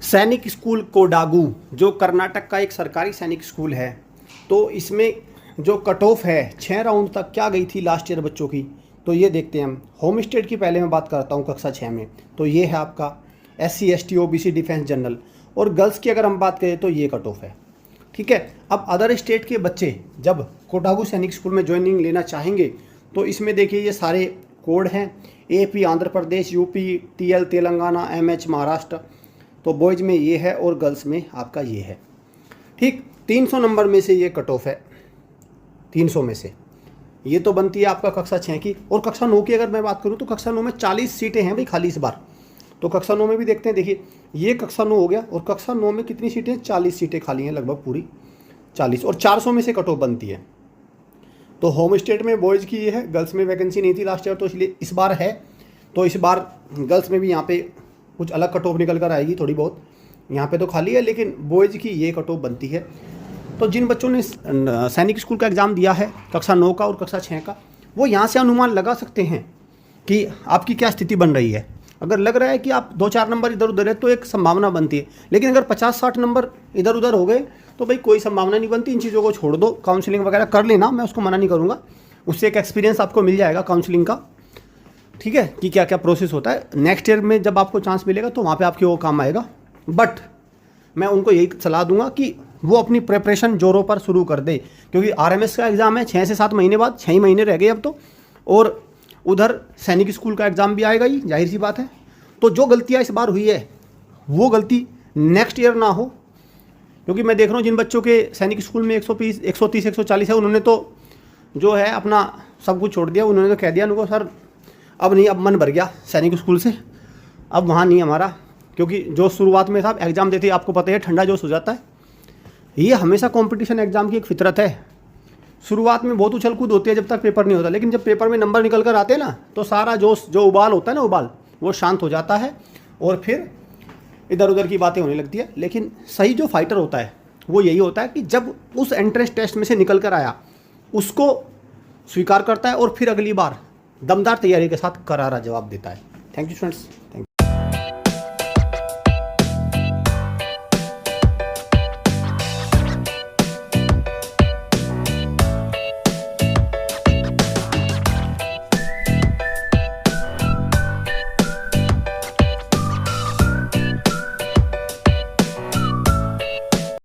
सैनिक स्कूल कोडागू जो कर्नाटक का एक सरकारी सैनिक स्कूल है, तो इसमें जो कट ऑफ है 6 राउंड तक क्या गई थी लास्ट ईयर बच्चों की, तो ये देखते हैं हम। होम स्टेट की पहले मैं बात करता हूँ कक्षा 6 में, तो ये है आपका SC ST OBC defence general, और गर्ल्स की अगर हम बात करें तो ये कट ऑफ है। ठीक है, अब अदर स्टेट के बच्चे जब कोडागू सैनिक स्कूल में ज्वाइनिंग लेना चाहेंगे तो इसमें देखिए ये सारे कोड हैं, AP Andhra Pradesh, UP TL Telangana, MH Maharashtra, तो बॉयज़ में ये है और गर्ल्स में आपका ये है। ठीक, 300 नंबर में से ये कट ऑफ है, 300 में से ये तो बनती है आपका कक्षा 6 की। और कक्षा 9 की अगर मैं बात करूँ तो कक्षा 9 में 40 सीटें हैं भाई खाली इस बार, तो कक्षा 9 में भी देखते हैं। देखिए ये कक्षा 9 हो गया, और कक्षा 9 में कितनी सीटें हैं, 40 सीटें खाली हैं, लगभग पूरी 40, और 400 में से कट ऑफ बनती है। तो होम स्टेट में बॉयज़ की ये है, गर्ल्स में वैकेंसी नहीं थी लास्ट ईयर, तो इसलिए इस बार है। तो इस बार गर्ल्स में भी यहाँ पे कुछ अलग कट ऑफ निकल कर आएगी थोड़ी बहुत, यहाँ पे तो खाली है, लेकिन बॉयज़ की ये कट ऑफ बनती है। तो जिन बच्चों ने सैनिक स्कूल का एग्ज़ाम दिया है कक्षा 9 का और कक्षा 6 का, वो यहाँ से अनुमान लगा सकते हैं कि आपकी क्या स्थिति बन रही है। अगर लग रहा है कि आप 2-4 नंबर इधर उधर है तो एक संभावना बनती है, लेकिन अगर 50-60 नंबर इधर उधर हो गए तो भाई कोई संभावना नहीं बनती। इन चीज़ों को छोड़ दो, काउंसलिंग वगैरह कर लेना, मैं उसको मना नहीं करूँगा, उससे एक एक्सपीरियंस आपको मिल जाएगा काउंसलिंग का। ठीक है, कि क्या क्या प्रोसेस होता है। नेक्स्ट ईयर में जब आपको चांस मिलेगा तो वहाँ पे आपके वो काम आएगा। बट मैं उनको यही सलाह दूंगा कि वो अपनी प्रिपरेशन जोरों पर शुरू कर दे, क्योंकि RMS का एग्ज़ाम है 6 से 7 महीने बाद, 6 ही महीने रह गए अब तो, और उधर सैनिक स्कूल का एग्ज़ाम भी आएगा ही, जाहिर सी बात है। तो जो गलतियाँ इस बार हुई है वो गलती नेक्स्ट ईयर ना हो, क्योंकि मैं देख रहा हूँ जिन बच्चों के सैनिक स्कूल में 130 140 है, उन्होंने तो जो है अपना सब कुछ छोड़ दिया। उन्होंने तो कह दिया उनको सर अब नहीं, अब मन भर गया सैनिक स्कूल से, अब वहाँ नहीं हमारा, क्योंकि जो शुरुआत में था एग्ज़ाम देते आपको पता है ठंडा जोश हो जाता है। ये हमेशा कंपटीशन एग्ज़ाम की एक फितरत है, शुरुआत में बहुत उछल कूद होती है जब तक पेपर नहीं होता, लेकिन जब पेपर में नंबर निकल कर आते हैं ना, तो सारा जोश जो उबाल होता है ना, उबाल वो शांत हो जाता है, और फिर इधर उधर की बातें होने लगती है। लेकिन सही जो फाइटर होता है वो यही होता है कि जब उस एंट्रेंस टेस्ट में से निकल कर आया उसको स्वीकार करता है और फिर अगली बार दमदार तैयारी के साथ करारा जवाब देता है। Thank you students, thank you.